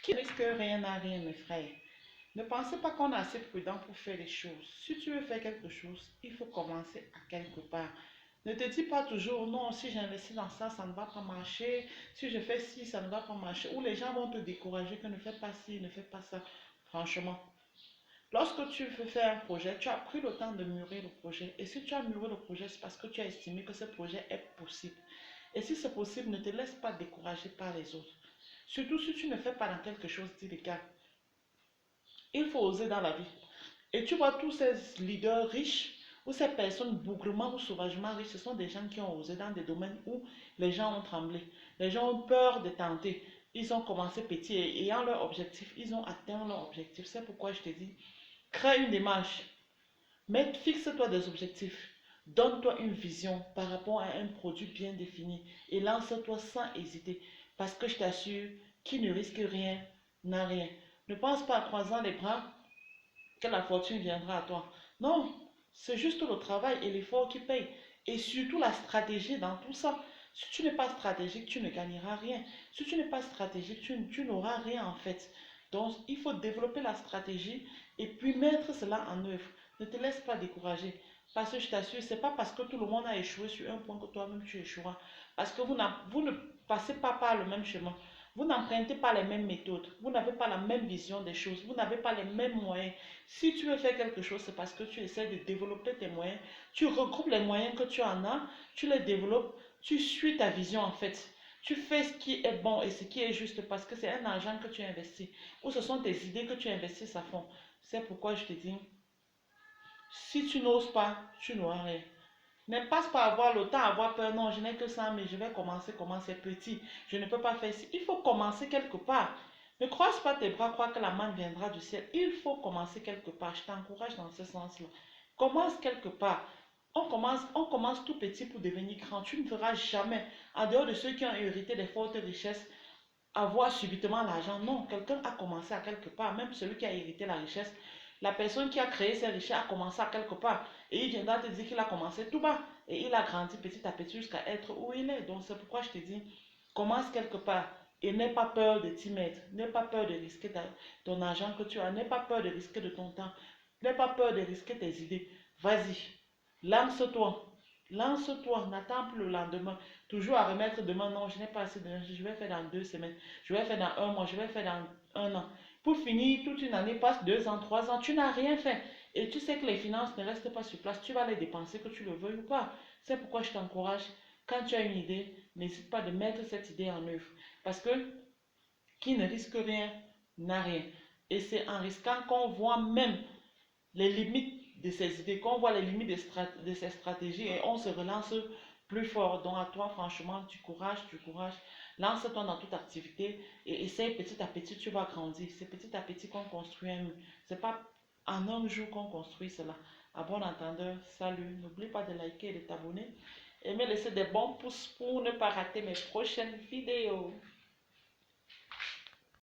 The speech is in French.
Qui ne risque rien n'a rien, mes frères. Ne pensez pas qu'on est assez prudent pour faire les choses. Si tu veux faire quelque chose, il faut commencer à quelque part. Ne te dis pas toujours, non, si j'investis dans ça, ça ne va pas marcher. Si je fais ci, ça ne va pas marcher. Ou les gens vont te décourager que ne fais pas ci, ne fais pas ça. Franchement, lorsque tu veux faire un projet, tu as pris le temps de mûrir le projet. Et si tu as mûri le projet, c'est parce que tu as estimé que ce projet est possible. Et si c'est possible, ne te laisse pas décourager par les autres. Surtout si tu ne fais pas dans quelque chose d'illégal. Il faut oser dans la vie. Et tu vois, tous ces leaders riches ou ces personnes bougrement ou sauvagement riches, ce sont des gens qui ont osé dans des domaines où les gens ont tremblé. Les gens ont peur de tenter. Ils ont commencé petit et ayant leur objectif, ils ont atteint leur objectif. C'est pourquoi je te dis, crée une démarche. Fixe-toi des objectifs. Donne-toi une vision par rapport à un produit bien défini et lance-toi sans hésiter. Parce que je t'assure, qui ne risque rien n'a rien. Ne pense pas en croisant les bras que la fortune viendra à toi. Non, c'est juste le travail et l'effort qui paye. Et surtout la stratégie dans tout ça. Si tu n'es pas stratégique, tu ne gagneras rien. Si tu n'es pas stratégique, tu n'auras rien en fait. Donc, il faut développer la stratégie et puis mettre cela en œuvre. Ne te laisse pas décourager. Parce que je t'assure, ce n'est pas parce que tout le monde a échoué sur un point que toi-même tu échoueras. Parce que vous ne passez pas par le même chemin. Vous n'empruntez pas les mêmes méthodes. Vous n'avez pas la même vision des choses. Vous n'avez pas les mêmes moyens. Si tu veux faire quelque chose, c'est parce que tu essaies de développer tes moyens. Tu regroupes les moyens que tu en as, tu les développes, tu suis ta vision en fait. Tu fais ce qui est bon et ce qui est juste parce que c'est un argent que tu investis ou ce sont tes idées que tu investis à fond. C'est pourquoi je te dis, si tu n'oses pas, tu n'auras rien. Ne passe pas à avoir le temps, à avoir peur. Non, je n'ai que ça, mais je vais commencer, commencer petit. Je ne peux pas faire ci. Il faut commencer quelque part. Ne croise pas tes bras, crois que la manne viendra du ciel. Il faut commencer quelque part. Je t'encourage dans ce sens-là. Commence quelque part. On commence tout petit pour devenir grand. Tu ne feras jamais, en dehors de ceux qui ont hérité des fortes richesses, avoir subitement l'argent. Non, quelqu'un a commencé à quelque part. Même celui qui a hérité la richesse, la personne qui a créé ces richesses a commencé à quelque part. Et il viendra te dire qu'il a commencé tout bas. Et il a grandi petit à petit jusqu'à être où il est. Donc c'est pourquoi je te dis, commence quelque part. Et n'aie pas peur de t'y mettre. N'aie pas peur de risquer ton argent que tu as. N'aie pas peur de risquer de ton temps. N'aie pas peur de risquer tes idées. Vas-y. Lance-toi. Lance-toi. N'attends plus le lendemain. Toujours à remettre demain. Non, je n'ai pas assez d'énergie. Je vais faire dans 2 semaines. Je vais faire dans un mois. Je vais faire dans un an. Pour finir, toute une année passe, 2 ans, 3 ans. Tu n'as rien fait. Et tu sais que les finances ne restent pas sur place. Tu vas les dépenser, que tu le veuilles ou pas. C'est pourquoi je t'encourage. Quand tu as une idée, n'hésite pas de mettre cette idée en œuvre. Parce que qui ne risque rien n'a rien. Et c'est en risquant qu'on voit même les limites de ces idées, qu'on voit les limites de ces stratégies et on se relance plus fort. Donc à toi, franchement, du courage, du courage. Lance-toi dans toute activité et essaye petit à petit, tu vas grandir. C'est petit à petit qu'on construit un mur. C'est pas en un jour qu'on construit cela. À bon entendeur, salut. N'oublie pas de liker et de t'abonner. Et me laisser des bons pouces pour ne pas rater mes prochaines vidéos.